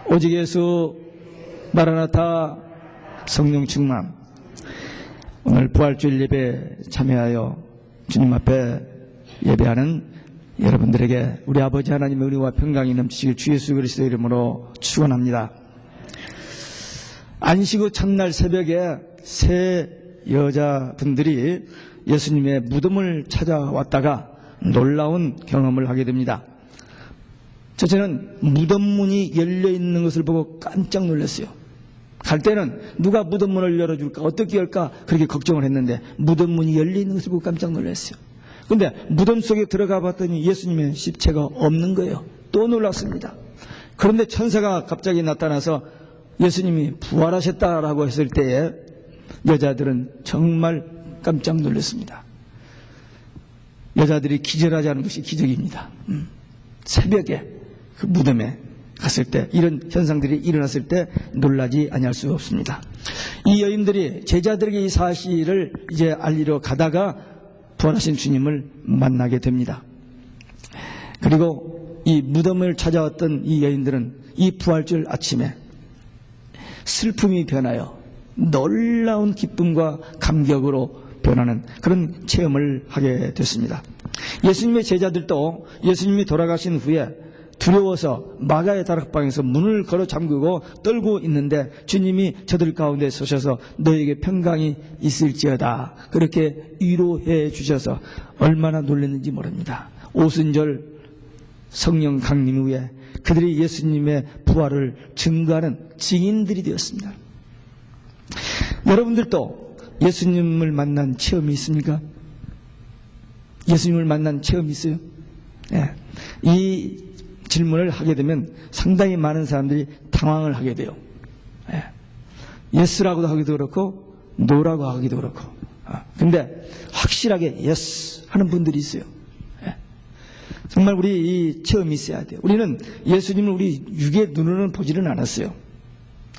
오직 예수 마라나타 성령 충만. 오늘 부활주일 예배 참여하여 주님 앞에 예배하는 여러분들에게 우리 아버지 하나님의 은혜와 평강이 넘치길 주 예수 그리스도의 이름으로 축원합니다. 안식 후 첫날 새벽에 세 여자분들이 예수님의 무덤을 찾아왔다가 놀라운 경험을 하게 됩니다. 첫째는 무덤 문이 열려있는 것을 보고 깜짝 놀랐어요. 갈 때는 누가 무덤 문을 열어줄까, 어떻게 열까 그렇게 걱정을 했는데 무덤 문이 열려있는 것을 보고 깜짝 놀랐어요. 그런데 무덤 속에 들어가 봤더니 예수님의 시체가 없는 거예요. 또 놀랐습니다. 그런데 천사가 갑자기 나타나서 예수님이 부활하셨다라고 했을 때에 여자들은 정말 깜짝 놀랐습니다. 여자들이 기절하지 않은 것이 기적입니다. 새벽에 그 무덤에 갔을 때 이런 현상들이 일어났을 때 놀라지 아니할 수 없습니다. 이 여인들이 제자들에게 이 사실을 이제 알리러 가다가 부활하신 주님을 만나게 됩니다. 그리고 이 무덤을 찾아왔던 이 여인들은 이 부활절 아침에 슬픔이 변하여 놀라운 기쁨과 감격으로 변하는 그런 체험을 하게 됐습니다. 예수님의 제자들도 예수님이 돌아가신 후에 두려워서 마가의 다락방에서 문을 걸어 잠그고 떨고 있는데 주님이 저들 가운데 서셔서 너에게 평강이 있을지어다 그렇게 위로해 주셔서 얼마나 놀랐는지 모릅니다. 오순절 성령 강림 후에 그들이 예수님의 부활을 증거하는 증인들이 되었습니다. 여러분들도 예수님을 만난 체험이 있습니까? 예수님을 만난 체험이 있어요? 네. 이 질문을 하게 되면 상당히 많은 사람들이 당황을 하게 돼요. 네. 예스라고도 하기도 그렇고 노라고 하기도 그렇고. 근데 확실하게 예스 하는 분들이 있어요. 네. 정말 우리 이 체험이 있어야 돼요. 우리는 예수님을 우리 육의 눈으로는 보지는 않았어요.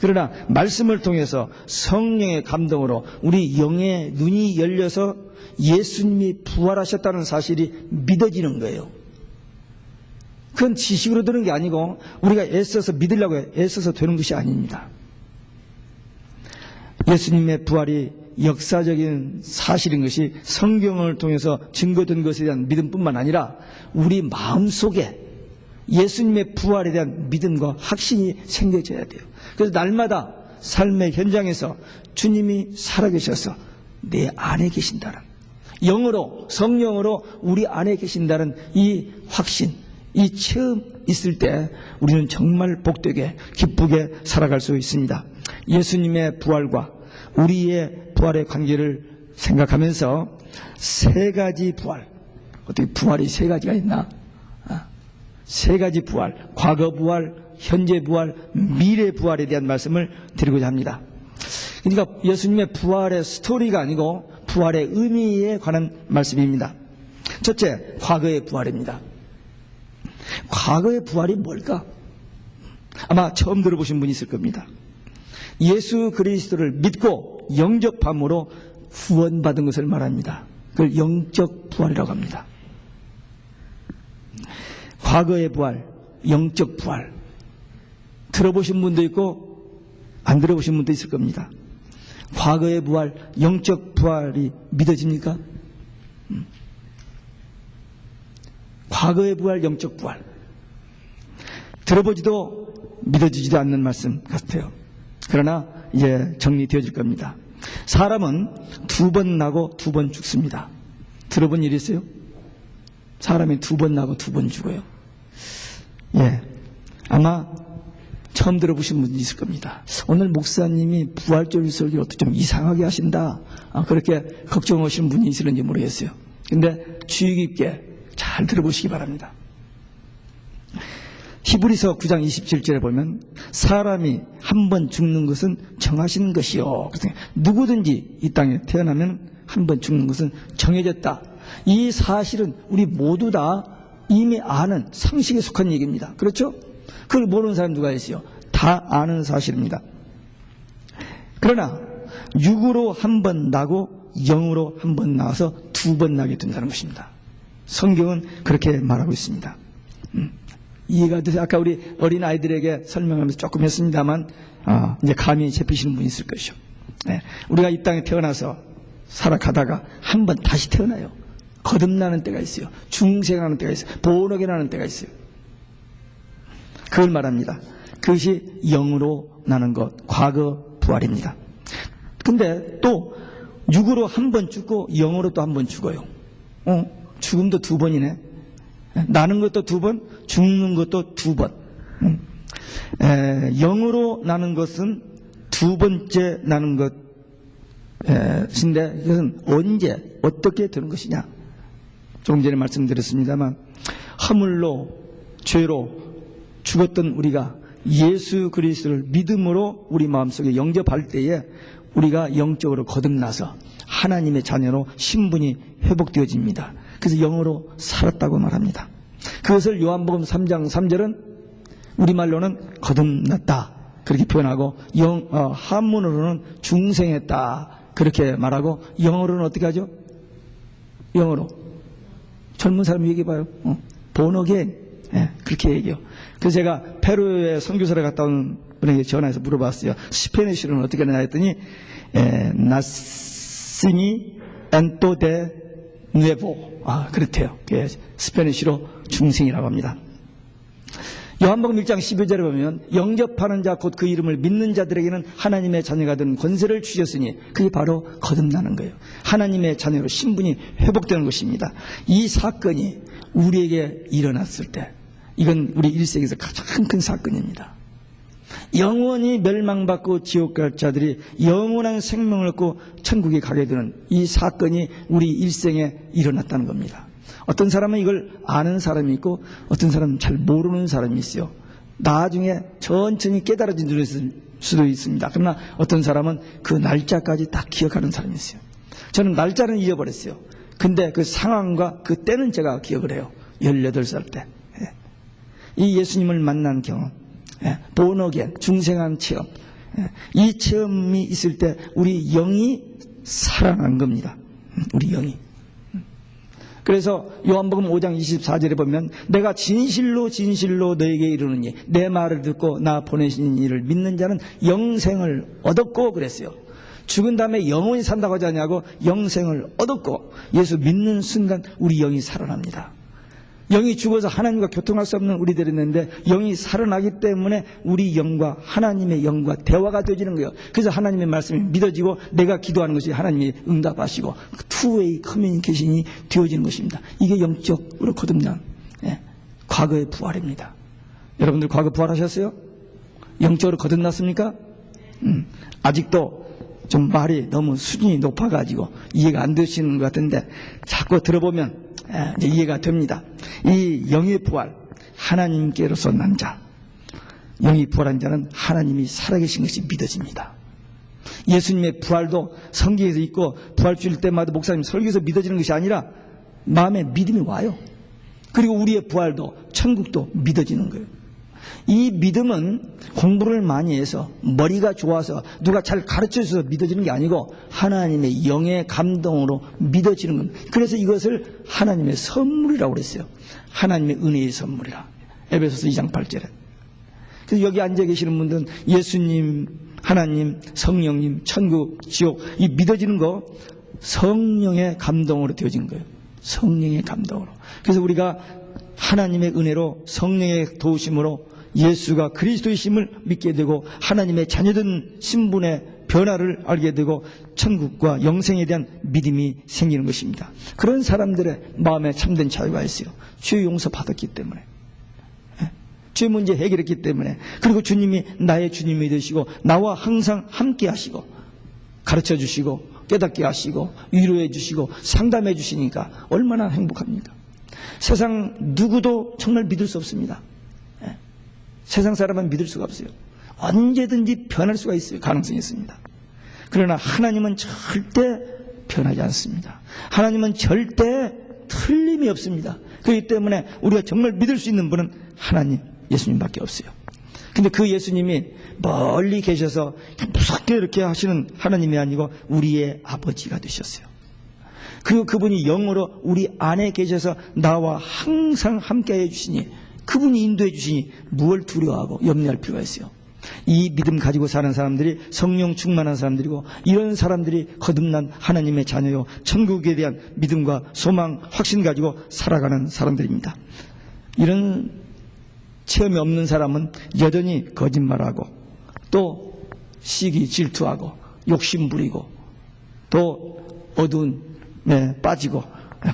그러나 말씀을 통해서 성령의 감동으로 우리 영의 눈이 열려서 예수님이 부활하셨다는 사실이 믿어지는 거예요. 그건 지식으로 되는 게 아니고 우리가 애써서 믿으려고 애써서 되는 것이 아닙니다. 예수님의 부활이 역사적인 사실인 것이 성경을 통해서 증거된 것에 대한 믿음뿐만 아니라 우리 마음속에 예수님의 부활에 대한 믿음과 확신이 생겨져야 돼요. 그래서 날마다 삶의 현장에서 주님이 살아계셔서 내 안에 계신다는, 영으로 성령으로 우리 안에 계신다는 이 확신, 이 체험 있을 때 우리는 정말 복되게 기쁘게 살아갈 수 있습니다. 예수님의 부활과 우리의 부활의 관계를 생각하면서 세 가지 부활, 어떻게 부활이 세 가지가 있나? 세 가지 부활, 과거 부활, 현재 부활, 미래 부활에 대한 말씀을 드리고자 합니다. 그러니까 예수님의 부활의 스토리가 아니고 부활의 의미에 관한 말씀입니다. 첫째, 과거의 부활입니다. 과거의 부활이 뭘까? 아마 처음 들어보신 분이 있을 겁니다. 예수 그리스도를 믿고 영접함으로 구원받은 것을 말합니다. 그걸 영적 부활이라고 합니다. 과거의 부활, 영적 부활. 들어보신 분도 있고 안 들어보신 분도 있을 겁니다. 과거의 부활, 영적 부활이 믿어집니까? 과거의 부활, 영적 부활. 들어보지도 믿어지지도 않는 말씀 같아요. 그러나 이제 정리되어질 겁니다. 사람은 두 번 나고 두 번 죽습니다. 들어본 일 있어요? 사람이 두 번 나고 두 번 죽어요. 예, 아마 처음 들어보신 분이 있을 겁니다. 오늘 목사님이 부활절 설교를 어떻게 좀 이상하게 하신다, 그렇게 걱정하시는 분이 있을는지 모르겠어요. 근데 주의 깊게 잘 들어보시기 바랍니다. 히브리서 9장 27절에 보면 사람이 한 번 죽는 것은 정하신 것이요. 누구든지 이 땅에 태어나면 한 번 죽는 것은 정해졌다. 이 사실은 우리 모두 다 이미 아는 상식에 속한 얘기입니다. 그렇죠? 그걸 모르는 사람 누가 있어요? 다 아는 사실입니다. 그러나 육으로 한 번 나고 영으로 한 번 나와서 두 번 나게 된다는 것입니다. 성경은 그렇게 말하고 있습니다. 이해가 돼서 아까 우리 어린 아이들에게 설명하면서 조금 했습니다만 이제 감이 잡히시는 분이 있을 것이요. 네. 우리가 이 땅에 태어나서 살아가다가 한 번 다시 태어나요. 거듭나는 때가 있어요. 중생하는 때가 있어요. 본어게 나는 때가 있어요. 그걸 말합니다. 그것이 영으로 나는 것, 과거 부활입니다. 근데 또 육으로 한 번 죽고 영으로 또 한 번 죽어요. 죽음도 두 번이네. 나는 것도 두 번, 죽는 것도 두 번. 영으로 나는 것은 두 번째 나는 것인데 이것은 언제 어떻게 되는 것이냐. 조금 전에 말씀드렸습니다만 허물로 죄로 죽었던 우리가 예수 그리스도를 믿음으로 우리 마음속에 영접할 때에 우리가 영적으로 거듭나서 하나님의 자녀로 신분이 회복되어집니다. 그래서 영으로 살았다고 말합니다. 그것을 요한복음 3장 3절은 우리말로는 거듭났다 그렇게 표현하고 한문으로는 중생했다 그렇게 말하고 영어로는 어떻게 하죠? 영어로 젊은 사람 얘기해봐요. 본어게인 그렇게 얘기해요. 그래서 제가 페루에 선교사를 갔다 온 분에게 전화해서 물어봤어요. 스페니쉬로는 어떻게 하냐 했더니 나시니 엔토 데 누에보 그렇대요. 스페니쉬로 중생이라고 합니다. 요한복음 1장 12절에 보면 영접하는 자 곧 그 이름을 믿는 자들에게는 하나님의 자녀가 된 권세를 주셨으니 그게 바로 거듭나는 거예요. 하나님의 자녀로 신분이 회복되는 것입니다. 이 사건이 우리에게 일어났을 때 이건 우리 일생에서 가장 큰 사건입니다. 영원히 멸망받고 지옥 갈 자들이 영원한 생명을 얻고 천국에 가게 되는 이 사건이 우리 일생에 일어났다는 겁니다. 어떤 사람은 이걸 아는 사람이 있고 어떤 사람은 잘 모르는 사람이 있어요. 나중에 천천히 깨달아질 수도 있습니다. 그러나 어떤 사람은 그 날짜까지 다 기억하는 사람이 있어요. 저는 날짜는 잊어버렸어요. 근데 그 상황과 그 때는 제가 기억을 해요. 18살 때. 이 예수님을 만난 경험, 본어겐, 중생한 체험, 이 체험이 있을 때 우리 영이 살아난 겁니다. 우리 영이. 그래서 요한복음 5장 24절에 보면 내가 진실로 진실로 너에게 이르노니 내 말을 듣고 나 보내신 이를 믿는 자는 영생을 얻었고 그랬어요. 죽은 다음에 영원히 산다고 하지 않냐고 영생을 얻었고 예수 믿는 순간 우리 영이 살아납니다. 영이 죽어서 하나님과 교통할 수 없는 우리들이 있는데 영이 살아나기 때문에 우리 영과 하나님의 영과 대화가 되어지는 거예요. 그래서 하나님의 말씀이 믿어지고 내가 기도하는 것이 하나님이 응답하시고 투웨이 커뮤니케이션이 되어지는 것입니다. 이게 영적으로 거듭난 과거의 부활입니다. 여러분들 과거 부활하셨어요? 영적으로 거듭났습니까? 아직도 좀 말이 너무 수준이 높아가지고 이해가 안 되시는 것 같은데 자꾸 들어보면 이제 이해가 됩니다. 이 영의 부활, 하나님께로서 난 자, 영이 부활한 자는 하나님이 살아계신 것이 믿어집니다. 예수님의 부활도 성경에서 있고 부활주일 때마다 목사님 설교에서 믿어지는 것이 아니라 마음에 믿음이 와요. 그리고 우리의 부활도 천국도 믿어지는 거예요. 이 믿음은 공부를 많이 해서 머리가 좋아서 누가 잘 가르쳐줘서 믿어지는 게 아니고 하나님의 영의 감동으로 믿어지는 겁니다. 그래서 이것을 하나님의 선물이라고 그랬어요. 하나님의 은혜의 선물이라. 에베소서 2장 8절에. 그래서 여기 앉아 계시는 분들은 예수님, 하나님, 성령님, 천국, 지옥 이 믿어지는 거 성령의 감동으로 되어진 거예요. 성령의 감동으로. 그래서 우리가 하나님의 은혜로 성령의 도우심으로 예수가 그리스도이심을 믿게 되고 하나님의 자녀된 신분의 변화를 알게 되고 천국과 영생에 대한 믿음이 생기는 것입니다. 그런 사람들의 마음에 참된 자유가 있어요. 죄 용서 받았기 때문에, 죄 문제 해결했기 때문에, 그리고 주님이 나의 주님이 되시고 나와 항상 함께 하시고 가르쳐 주시고 깨닫게 하시고 위로해 주시고 상담해 주시니까 얼마나 행복합니까? 세상 누구도 정말 믿을 수 없습니다. 세상 사람은 믿을 수가 없어요. 언제든지 변할 수가 있어요. 가능성이 있습니다. 그러나 하나님은 절대 변하지 않습니다. 하나님은 절대 틀림이 없습니다. 그렇기 때문에 우리가 정말 믿을 수 있는 분은 하나님, 예수님밖에 없어요. 근데 그 예수님이 멀리 계셔서 무섭게 이렇게 하시는 하나님이 아니고 우리의 아버지가 되셨어요. 그리고 그분이 영으로 우리 안에 계셔서 나와 항상 함께 해주시니 그분이 인도해 주시니 무엇을 두려워하고 염려할 필요가 있어요. 이 믿음 가지고 사는 사람들이 성령 충만한 사람들이고, 이런 사람들이 거듭난 하나님의 자녀요, 천국에 대한 믿음과 소망, 확신 가지고 살아가는 사람들입니다. 이런 체험이 없는 사람은 여전히 거짓말하고, 또 시기 질투하고, 욕심 부리고, 또 어두운 빠지고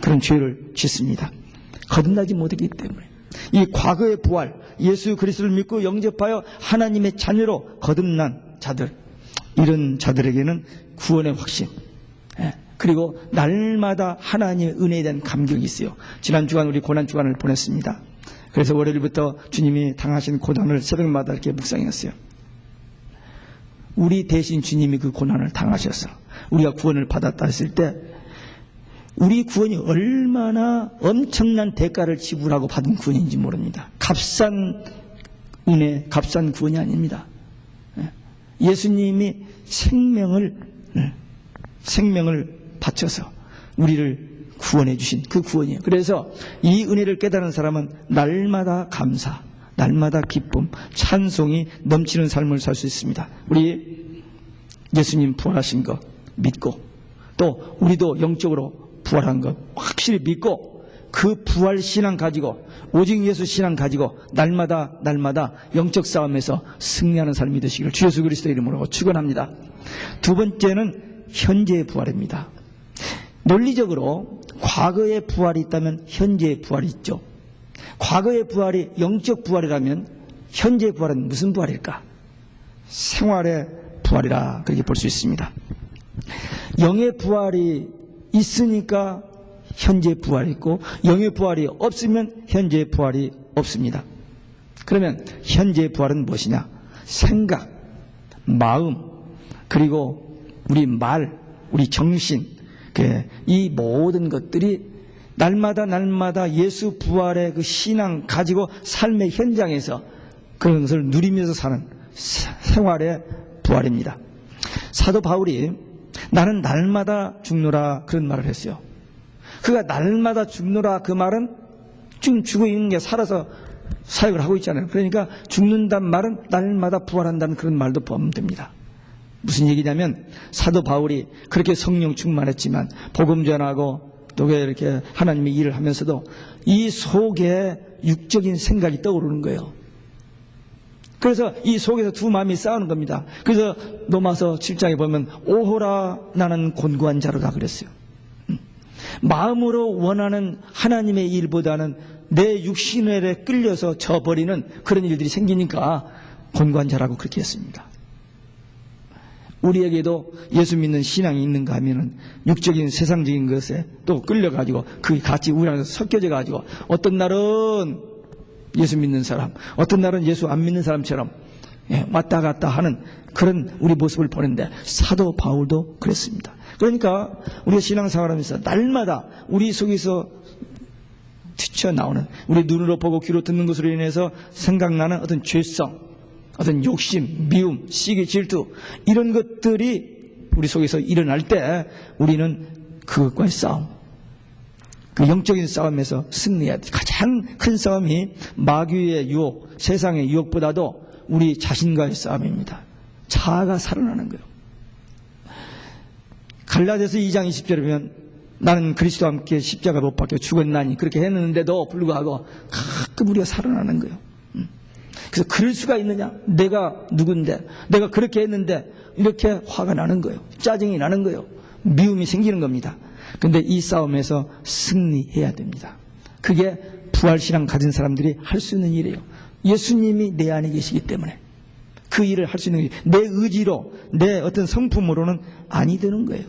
그런 죄를 짓습니다. 거듭나지 못했기 때문에. 이 과거의 부활, 예수 그리스도를 믿고 영접하여 하나님의 자녀로 거듭난 자들, 이런 자들에게는 구원의 확신, 그리고 날마다 하나님의 은혜에 대한 감격이 있어요. 지난 주간 우리 고난 주간을 보냈습니다. 그래서 월요일부터 주님이 당하신 고난을 새벽마다 이렇게 묵상했어요. 우리 대신 주님이 그 고난을 당하셔서 우리가 구원을 받았다 했을 때, 우리 구원이 얼마나 엄청난 대가를 지불하고 받은 구원인지 모릅니다. 값싼 은혜, 값싼 구원이 아닙니다. 예수님이 생명을 바쳐서 우리를 구원해 주신 그 구원이에요. 그래서 이 은혜를 깨달은 사람은 날마다 감사, 날마다 기쁨, 찬송이 넘치는 삶을 살 수 있습니다. 우리 예수님 부활하신 거 믿고, 또 우리도 영적으로 부활한 것 확실히 믿고, 그 부활 신앙 가지고, 오직 예수 신앙 가지고 날마다 영적 싸움에서 승리하는 삶이 되시기를 주 예수 그리스도의 이름으로 축원합니다. 두 번째는 현재의 부활입니다. 논리적으로 과거의 부활이 있다면 현재의 부활이 있죠. 과거의 부활이 영적 부활이라면 현재의 부활은 무슨 부활일까? 생활의 부활이라 그렇게 볼 수 있습니다. 영의 부활이 있으니까 현재 부활이 있고, 영의 부활이 없으면 현재 부활이 없습니다. 그러면 현재 부활은 무엇이냐? 생각, 마음, 그리고 우리 말, 우리 정신, 이 모든 것들이 날마다 예수 부활의 그 신앙 가지고 삶의 현장에서 그런 것을 누리면서 사는 생활의 부활입니다. 사도 바울이 나는 날마다 죽노라 그런 말을 했어요. 그가 날마다 죽노라 그 말은 지금 죽어 있는 게 살아서 사역을 하고 있잖아요. 그러니까 죽는다는 말은 날마다 부활한다는 그런 말도 포함되면 됩니다. 무슨 얘기냐면, 사도 바울이 그렇게 성령 충만했지만 복음 전하고 또 이렇게 하나님의 일을 하면서도 이 속에 육적인 생각이 떠오르는 거예요. 그래서 이 속에서 두 마음이 싸우는 겁니다. 그래서 로마서 7장에 보면 오호라 나는 곤고한 자로다 그랬어요. 마음으로 원하는 하나님의 일보다는 내 육신에 끌려서 져버리는 그런 일들이 생기니까 곤고한 자라고 그렇게 했습니다. 우리에게도 예수 믿는 신앙이 있는가 하면은 육적인 세상적인 것에 또 끌려가지고 그 같이 우리랑 섞여져 가지고 어떤 날은 예수 믿는 사람, 어떤 날은 예수 안 믿는 사람처럼 왔다 갔다 하는 그런 우리 모습을 보는데, 사도 바울도 그랬습니다. 그러니까 우리가 신앙생활하면서 날마다 우리 속에서 튀쳐나오는, 우리 눈으로 보고 귀로 듣는 것으로 인해서 생각나는 어떤 죄성, 어떤 욕심, 미움, 시기, 질투, 이런 것들이 우리 속에서 일어날 때 우리는 그것과의 싸움, 그 영적인 싸움에서 승리해야 돼. 가장 큰 싸움이 마귀의 유혹, 세상의 유혹보다도 우리 자신과의 싸움입니다. 자아가 살아나는 거예요. 갈라디아서 2장 20절에 보면 나는 그리스도와 함께 십자가 못 박혀 죽었나니 그렇게 했는데도 불구하고 가끔 우리가 살아나는 거예요. 그래서 그럴 수가 있느냐? 내가 누군데, 내가 그렇게 했는데, 이렇게 화가 나는 거예요. 짜증이 나는 거예요. 미움이 생기는 겁니다. 근데 이 싸움에서 승리해야 됩니다. 그게 부활신앙 가진 사람들이 할 수 있는 일이에요. 예수님이 내 안에 계시기 때문에 그 일을 할 수 있는 게 내 의지로, 내 어떤 성품으로는 아니 되는 거예요.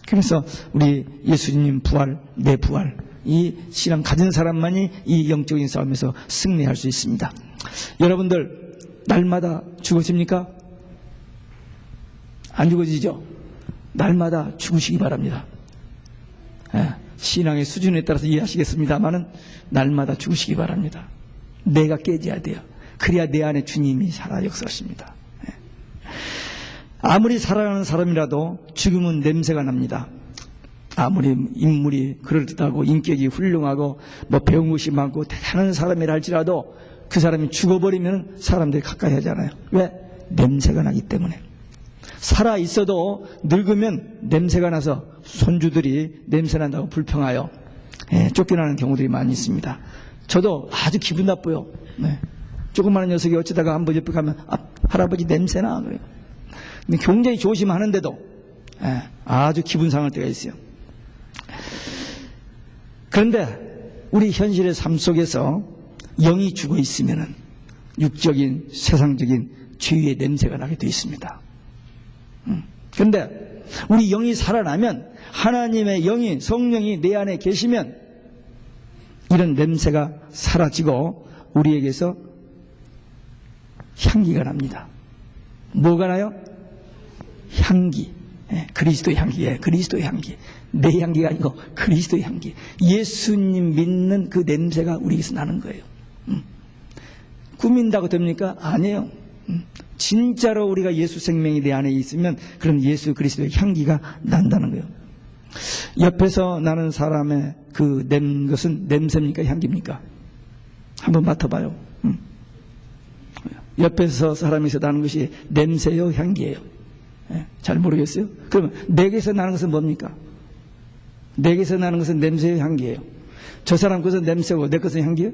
그래서 우리 예수님 부활, 내 부활, 이 신앙 가진 사람만이 이 영적인 싸움에서 승리할 수 있습니다. 여러분들 날마다 죽으십니까? 안 죽어지죠? 날마다 죽으시기 바랍니다. 신앙의 수준에 따라서 이해하시겠습니다만은 날마다 죽으시기 바랍니다. 내가 깨져야 돼요. 그래야 내 안에 주님이 살아 역사하십니다. 아무리 살아가는 사람이라도 죽음은 냄새가 납니다. 아무리 인물이 그럴듯하고 인격이 훌륭하고 뭐 배운 것이 많고 대단한 사람이라 할지라도 그 사람이 죽어버리면 사람들이 가까이 하잖아요. 왜? 냄새가 나기 때문에. 살아 있어도 늙으면 냄새가 나서 손주들이 냄새 난다고 불평하여 쫓겨나는 경우들이 많이 있습니다. 저도 아주 기분 나빠요. 조그마한 녀석이 어쩌다가 한번 옆에 가면 할아버지 냄새나 그래요. 근데 굉장히 조심하는데도 아주 기분 상할 때가 있어요. 그런데 우리 현실의 삶 속에서 영이 죽어 있으면은 육적인 세상적인 죄의 냄새가 나게 되어 있습니다. 그런데 우리 영이 살아나면 하나님의 영이 성령이 내 안에 계시면 이런 냄새가 사라지고 우리에게서 향기가 납니다. 뭐가 나요? 향기. 그리스도의 향기. 그리스도의 향기. 내 향기가 아니고 그리스도의 향기. 예수님 믿는 그 냄새가 우리에게서 나는 거예요. 꾸민다고 됩니까? 아니에요. 진짜로 우리가 예수 생명이 내 안에 있으면 그런 예수 그리스도의 향기가 난다는 거예요. 옆에서 나는 사람의 그 것은 냄새입니까? 향기입니까? 한번 맡아봐요. 옆에서 사람에서 나는 것이 냄새요? 향기예요? 잘 모르겠어요? 그러면 내게서 나는 것은 뭡니까? 내게서 나는 것은 냄새요? 향기예요? 저 사람 것은 냄새고 내 것은 향기예요?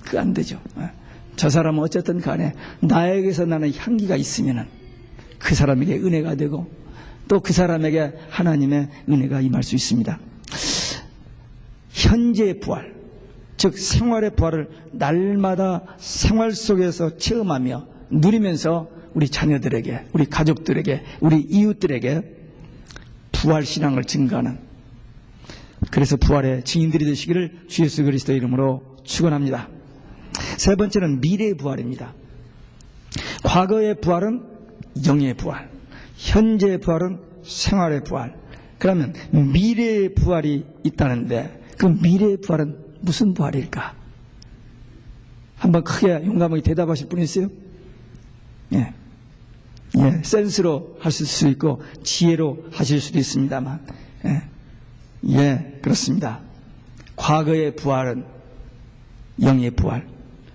그거 안 되죠. 저 사람은 어쨌든 간에 나에게서 나는 향기가 있으면은 그 사람에게 은혜가 되고 또 그 사람에게 하나님의 은혜가 임할 수 있습니다. 현재의 부활, 즉 생활의 부활을 날마다 생활 속에서 체험하며 누리면서 우리 자녀들에게, 우리 가족들에게, 우리 이웃들에게 부활 신앙을 증거하는, 그래서 부활의 증인들이 되시기를 주 예수 그리스도의 이름으로 축원합니다. 세 번째는 미래의 부활입니다. 과거의 부활은 영의 부활, 현재의 부활은 생활의 부활. 그러면 미래의 부활이 있다는데 그 미래의 부활은 무슨 부활일까? 한번 크게 용감하게 대답하실 분 있어요? 센스로 하실 수 있고 지혜로 하실 수도 있습니다만 그렇습니다. 과거의 부활은 영의 부활,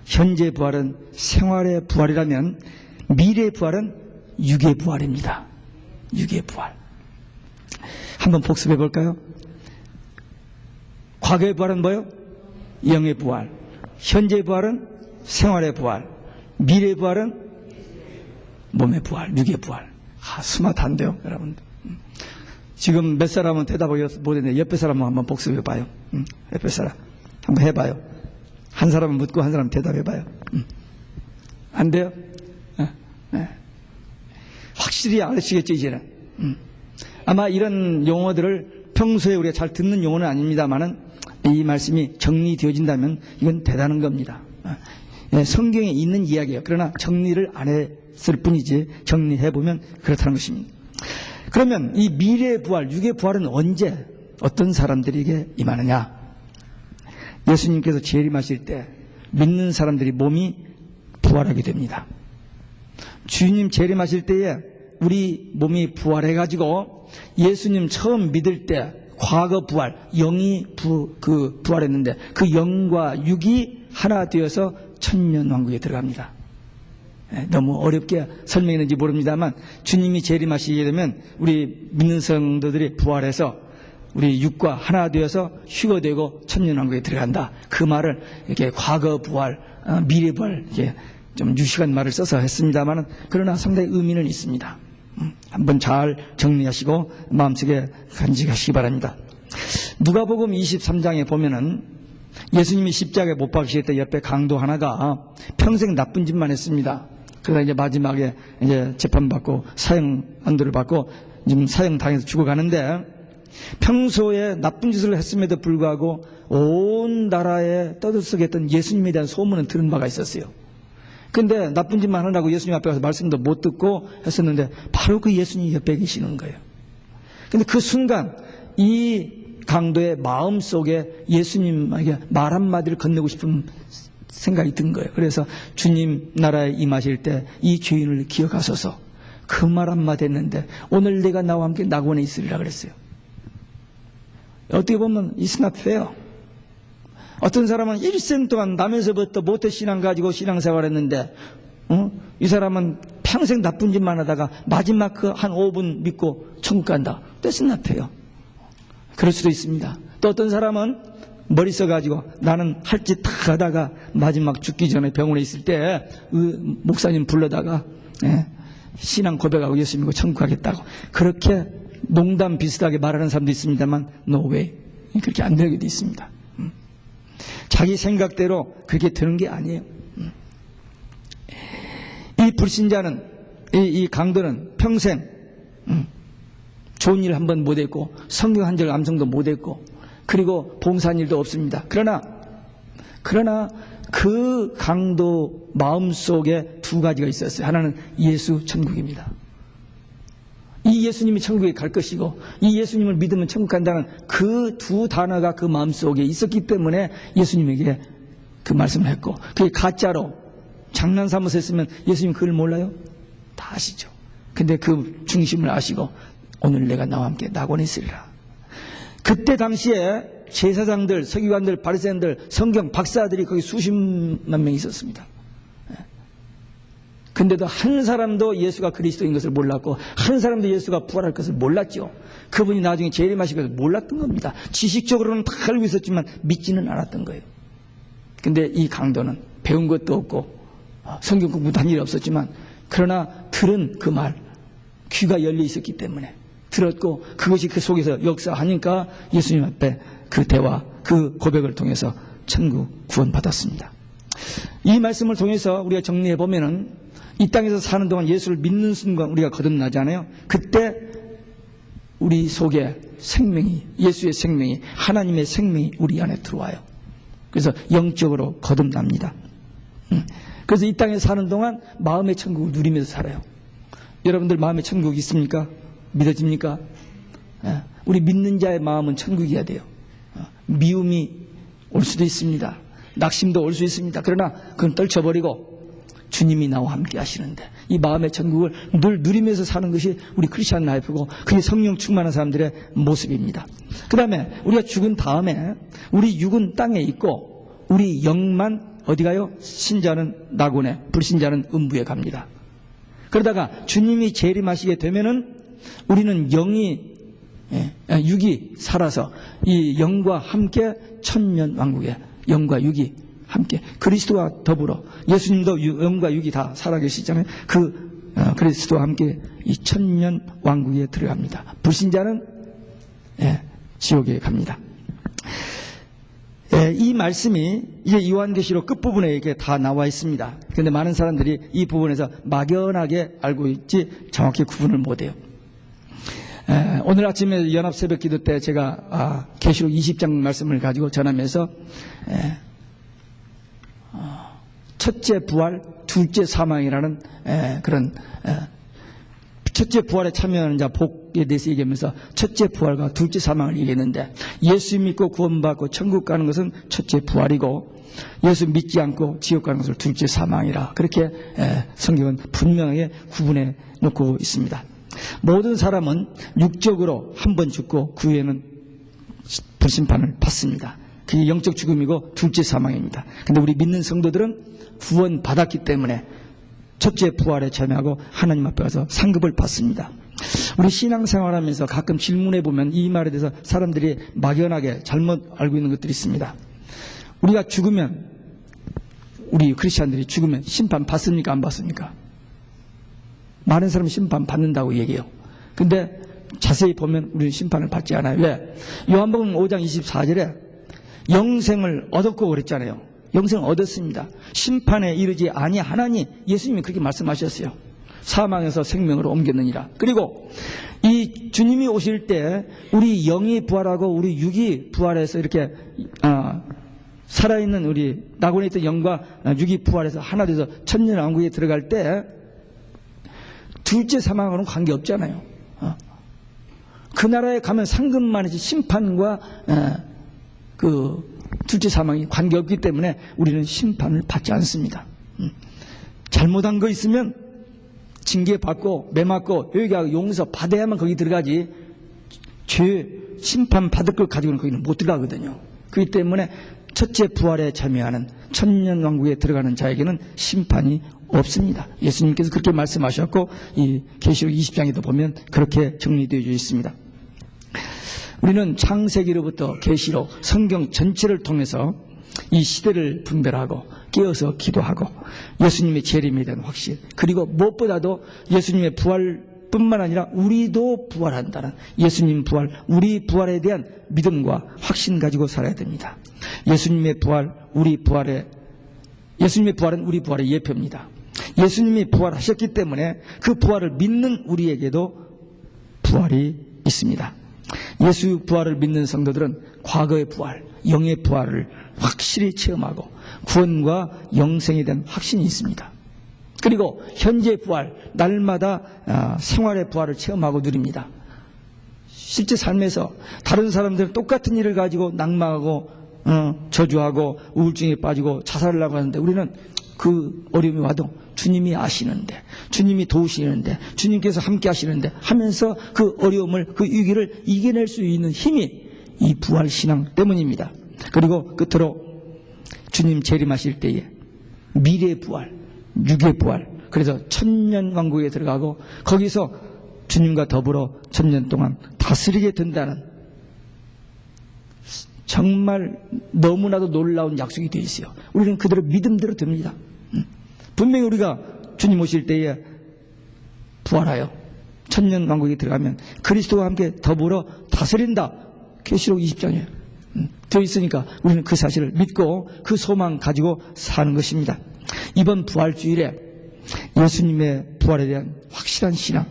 현재의 부활은 생활의 부활이라면 미래의 부활은 육의 부활입니다. 육의 부활. 한번 복습해 볼까요? 과거의 부활은 뭐요? 영의 부활. 현재의 부활은 생활의 부활. 미래의 부활은 몸의 부활, 육의 부활. 스마트한데요, 여러분들. 지금 몇 사람은 대답을 못했는데 옆에 사람은 한번 복습해 봐요. 옆에 사람 한번 해봐요. 한 사람은 묻고 한 사람은 대답해 봐요. 안 돼요? 확실히 아시겠죠, 이제는. 아마 이런 용어들을 평소에 우리가 잘 듣는 용어는 아닙니다만은 이 말씀이 정리되어진다면 이건 대단한 겁니다. 성경에 있는 이야기예요. 그러나 정리를 안 했을 뿐이지 정리해보면 그렇다는 것입니다. 그러면 이 미래의 부활, 육의 부활은 언제 어떤 사람들에게 임하느냐? 예수님께서 재림하실 때 믿는 사람들이 몸이 부활하게 됩니다. 주님 재림하실 때에 우리 몸이 부활해가지고 예수님 처음 믿을 때 과거 부활, 영이 부활했는데 그 영과 육이 하나 되어서 천년왕국에 들어갑니다. 너무 어렵게 설명했는지 모릅니다만 주님이 재림하시게 되면 우리 믿는 성도들이 부활해서 우리 육과 하나 되어서 휴거되고 천년왕국에 들어간다. 그 말을 이렇게 과거 부활, 미래 부활 이렇게 좀 유식한 말을 써서 했습니다만 그러나 상당히 의미는 있습니다. 한번 잘 정리하시고 마음속에 간직하시기 바랍니다. 누가복음 23장에 보면은 예수님이 십자가에 못 박히실 때 옆에 강도 하나가 평생 나쁜 짓만 했습니다. 그러다 이제 마지막에 이제 재판받고 사형 안도를 받고 지금 사형 당해서 죽어가는데 평소에 나쁜 짓을 했음에도 불구하고 온 나라에 떠들썩했던 예수님에 대한 소문은 들은 바가 있었어요. 근데 나쁜 짓만 하느라고 예수님 앞에 가서 말씀도 못 듣고 했었는데 바로 그 예수님 옆에 계시는 거예요. 근데 그 순간 이 강도의 마음속에 예수님에게 말 한마디를 건네고 싶은 생각이 든 거예요. 그래서 주님 나라에 임하실 때 이 죄인을 기억하소서, 그 말 한마디 했는데 오늘 내가 나와 함께 낙원에 있으리라 그랬어요. 어떻게 보면 it's not fair. 어떤 사람은 일생 동안 나면서부터 모태 신앙 가지고 신앙생활 했는데, 이 사람은 평생 나쁜 짓만 하다가 마지막 그 한 5분 믿고 천국 간다. That's not fair. 그럴 수도 있습니다. 또 어떤 사람은 머리 써가지고 나는 할 짓 다 하다가 마지막 죽기 전에 병원에 있을 때 목사님 불러다가 신앙 고백하고 예수 믿고 천국 가겠다고 그렇게 농담 비슷하게 말하는 사람도 있습니다만 no way. 그렇게 안 되게 돼 있습니다. 자기 생각대로 그렇게 되는 게 아니에요. 이 불신자는 이 강도는 평생 좋은 일 한 번 못했고 성경 한 절 암송도 못했고 그리고 봉사한 일도 없습니다. 그러나 그 강도 마음속에 두 가지가 있었어요. 하나는 예수 천국입니다. 이 예수님이 천국에 갈 것이고 이 예수님을 믿으면 천국 간다는 그 두 단어가 그 마음속에 있었기 때문에 예수님에게 그 말씀을 했고 그게 가짜로 장난 삼아서 했으면 예수님 그걸 몰라요? 다 아시죠. 근데 그 중심을 아시고 오늘 내가 나와 함께 낙원에 있으리라. 그때 당시에 제사장들, 서기관들, 바리새인들, 성경 박사들이 거기 수십만 명 있었습니다. 근데도 한 사람도 예수가 그리스도인 것을 몰랐고 한 사람도 예수가 부활할 것을 몰랐죠. 그분이 나중에 재림하실 것을 몰랐던 겁니다. 지식적으로는 다 알고 있었지만 믿지는 않았던 거예요. 근데 이 강도는 배운 것도 없고 성경 공부도 한 일이 없었지만 그러나 들은 그 말, 귀가 열려 있었기 때문에 들었고 그것이 그 속에서 역사하니까 예수님 앞에 그 대화, 그 고백을 통해서 천국 구원받았습니다. 이 말씀을 통해서 우리가 정리해 보면은 이 땅에서 사는 동안 예수를 믿는 순간 우리가 거듭나잖아요. 그때 우리 속에 생명이, 예수의 생명이, 하나님의 생명이 우리 안에 들어와요. 그래서 영적으로 거듭납니다. 그래서 이 땅에 사는 동안 마음의 천국을 누리면서 살아요. 여러분들 마음의 천국이 있습니까? 믿어집니까? 우리 믿는 자의 마음은 천국이어야 돼요. 미움이 올 수도 있습니다. 낙심도 올 수 있습니다. 그러나 그건 떨쳐버리고 주님이 나와 함께 하시는데 이 마음의 천국을 늘 누리면서 사는 것이 우리 크리스찬 라이프고 그게 성령 충만한 사람들의 모습입니다. 그 다음에 우리가 죽은 다음에 우리 육은 땅에 있고 우리 영만 어디 가요? 신자는 낙원에, 불신자는 음부에 갑니다. 그러다가 주님이 재림하시게 되면은 우리는 영이, 육이 살아서 이 영과 함께 천년 왕국에 영과 육이 함께 그리스도와 더불어 예수님도 영과 육이 다 살아계시잖아요. 그 그리스도와 함께 이 천년 왕국에 들어갑니다. 불신자는 지옥에 갑니다. 이 말씀이 이제 요한계시록 끝부분에 이렇게 다 나와 있습니다. 그런데 많은 사람들이 이 부분에서 막연하게 알고 있지 정확히 구분을 못해요. 오늘 아침에 연합 새벽 기도 때 제가 계시록 20장 말씀을 가지고 전하면서 첫째 부활, 둘째 사망이라는 그런 첫째 부활에 참여하는 자 복에 대해서 얘기하면서 첫째 부활과 둘째 사망을 얘기했는데 예수 믿고 구원받고 천국 가는 것은 첫째 부활이고 예수 믿지 않고 지옥 가는 것을 둘째 사망이라 그렇게 성경은 분명하게 구분해 놓고 있습니다. 모든 사람은 육적으로 한 번 죽고 그 후에는 불심판을 받습니다. 그게 영적 죽음이고 둘째 사망입니다. 그런데 우리 믿는 성도들은 구원 받았기 때문에 첫째 부활에 참여하고 하나님 앞에 가서 상급을 받습니다. 우리 신앙생활하면서 가끔 질문해 보면 이 말에 대해서 사람들이 막연하게 잘못 알고 있는 것들이 있습니다. 우리가 죽으면 우리 크리스찬들이 죽으면 심판 받습니까? 안 받습니까? 많은 사람은 심판 받는다고 얘기해요. 근데 자세히 보면 우리는 심판을 받지 않아요. 왜? 요한복음 5장 24절에 영생을 얻었고 그랬잖아요. 영생을 얻었습니다. 심판에 이르지 아니하나니 예수님이 그렇게 말씀하셨어요. 사망에서 생명으로 옮겼느니라. 그리고 이 주님이 오실 때 우리 영이 부활하고 우리 육이 부활해서 이렇게 살아있는 우리 낙원에 있던 영과 육이 부활해서 하나 돼서 천년왕국에 들어갈 때 둘째 사망하고는 관계없잖아요. 그 나라에 가면 상급만 이지 심판과 그 둘째 사망이 관계없기 때문에 우리는 심판을 받지 않습니다. 잘못한 거 있으면 징계받고 매맞고 여기가 용서 받아야만 거기 들어가지 죄 심판받을 걸 가지고는 거기는 못 들어가거든요. 그렇기 때문에 첫째 부활에 참여하는 천년왕국에 들어가는 자에게는 심판이 없습니다. 예수님께서 그렇게 말씀하셨고 이 계시록 20장에도 보면 그렇게 정리되어 있습니다. 우리는 창세기로부터 계시록 성경 전체를 통해서 이 시대를 분별하고 깨어서 기도하고 예수님의 재림에 대한 확신, 그리고 무엇보다도 예수님의 부활뿐만 아니라 우리도 부활한다는 예수님 부활, 우리 부활에 대한 믿음과 확신 가지고 살아야 됩니다. 예수님의 부활은 우리 부활의 예표입니다. 예수님이 부활하셨기 때문에 그 부활을 믿는 우리에게도 부활이 있습니다. 예수 부활을 믿는 성도들은 과거의 부활, 영의 부활을 확실히 체험하고 구원과 영생에 대한 확신이 있습니다. 그리고 현재 부활, 날마다 생활의 부활을 체험하고 누립니다. 실제 삶에서 다른 사람들은 똑같은 일을 가지고 낙망하고 저주하고 우울증에 빠지고 자살을 하고 하는데 우리는 그 어려움이 와도 주님이 아시는데, 주님이 도우시는데, 주님께서 함께 하시는데 하면서 그 어려움을, 그 위기를 이겨낼 수 있는 힘이 이 부활신앙 때문입니다. 그리고 끝으로 주님 재림하실 때에 미래의 부활, 육의 부활, 그래서 천년왕국에 들어가고 거기서 주님과 더불어 천년 동안 다스리게 된다는 정말 너무나도 놀라운 약속이 되어 있어요. 우리는 그대로 믿음대로 듭니다. 분명히 우리가 주님 오실 때에 부활하여 천년왕국에 들어가면 그리스도와 함께 더불어 다스린다. 계시록 20장에 되어 있으니까 우리는 그 사실을 믿고 그 소망 가지고 사는 것입니다. 이번 부활주일에 예수님의 부활에 대한 확실한 신앙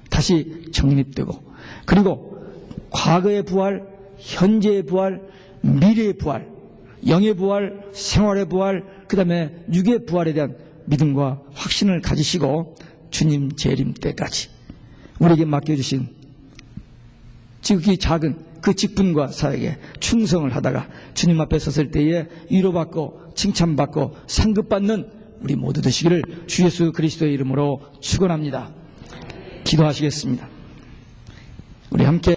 다시 정립되고, 그리고 과거의 부활, 현재의 부활, 미래의 부활, 영의 부활, 생활의 부활, 그 다음에 육의 부활에 대한 믿음과 확신을 가지시고 주님 재림 때까지 우리에게 맡겨주신 지극히 작은 그 직분과 사역에 충성을 하다가 주님 앞에 섰을 때에 위로받고 칭찬받고 상급받는 우리 모두 되시기를 주 예수 그리스도의 이름으로 축원합니다. 기도하시겠습니다. 우리 함께